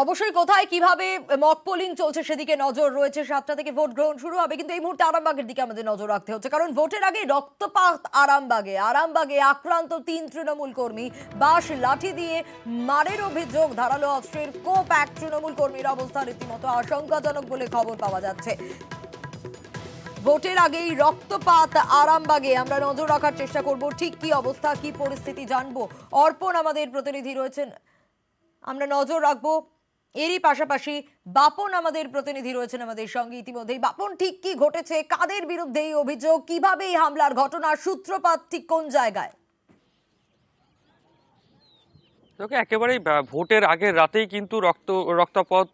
অবশ্যই কোথায় কিভাবে মক পোলিং চলছে সেদিকে নজর রয়েছে। 7টা থেকে ভোট গ্রহণ শুরু হবে, কিন্তু এই মুহূর্তে আরামবাগের দিকে আমাদের নজর রাখতে হচ্ছে, কারণ ভোটের আগে রক্তপাত আরামবাগে আক্রান্ত 3 তৃণমূল কর্মী। বাঁশ লাঠি দিয়ে মারের অভিযোগ, ধারালো অস্ত্রের কোপ। এক তৃণমূল কর্মীর অবস্থা রীতিমতো আশঙ্কাজনক বলে খবর পাওয়া যাচ্ছে। ভোটের আগেই রক্তপাত আরামবাগে, আমরা নজর রাখার চেষ্টা করব ঠিক কি অবস্থা, কি পরিস্থিতি জানবো। অর্পণ আমাদের প্রতিনিধি রয়েছেন, আমরা নজর রাখবো। এরই পাশাপাশি বাপন আমাদের প্রতিনিধি রয়েছেন আমাদের সঙ্গে ইতিমধ্যেই। বাপন, ঠিক কি ঘটেছে, কাদের বিরুদ্ধে এই অভিযোগ, কিভাবে এই হামলার ঘটনার সূত্রপাত ঠিক কোন জায়গায়? তোকে একেবারেই ভোটের আগের রাতেই কিন্তু রক্তপাত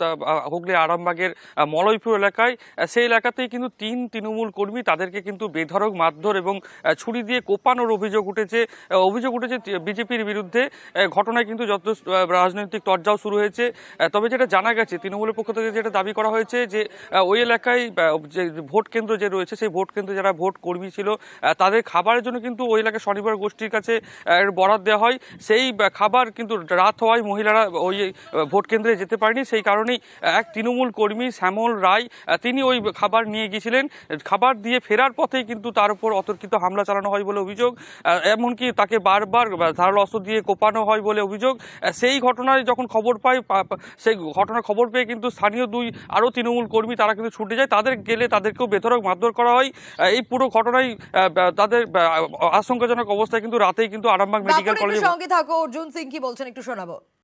হুগলি আরামবাগের মলয়পুর এলাকায়, সেই এলাকাতেই কিন্তু 3 তৃণমূল কর্মী, তাদেরকে কিন্তু বেধড়ক মারধর এবং ছুরি দিয়ে কোপানোর অভিযোগ উঠেছে বিজেপির বিরুদ্ধে। ঘটনায় কিন্তু যত রাজনৈতিক তরজাও শুরু হয়েছে। তবে যেটা জানা গেছে, তৃণমূলের পক্ষ থেকে যেটা দাবি করা হয়েছে যে ওই এলাকায় যে ভোট কেন্দ্র যে রয়েছে, সেই ভোট কেন্দ্রে যারা ভোট কর্মী ছিল, তাদের খাবারের জন্য কিন্তু ওই এলাকায় স্বনির্ভর গোষ্ঠীর কাছে বরাদ দেওয়া হয়। সেই খাবার কিন্তু রাত হওয়ায় মহিলারা ওই ভোট কেন্দ্রে যেতে পারেনি। সেই কারণেই এক তৃণমূল কর্মী শ্যামল রায়, তিনি ওই খাবার নিয়ে গিয়েছিলেন। খাবার দিয়ে ফেরার পথেই কিন্তু তার উপর অতর্কিত হামলা চালানো হয় বলে অভিযোগ। এমনকি তাকে বারবার ধারালো অস্ত্র দিয়ে কোপানো হয় বলে অভিযোগ। সেই ঘটনায় যখন খবর পায়, সেই ঘটনার খবর পেয়ে কিন্তু স্থানীয় আরও তৃণমূল কর্মী তারা কিন্তু ছুটে যায়। তাদেরকেও বেধড়ক মারধর করা হয়। এই পুরো ঘটনায় তাদের আশঙ্কাজনক অবস্থায় কিন্তু রাতেই কিন্তু আরামবাগ মেডিকেল বাপন, একটু কলেজে। সঙ্গে থাকো। অর্জুন সিং কি বলছেন একটু শোনাবো।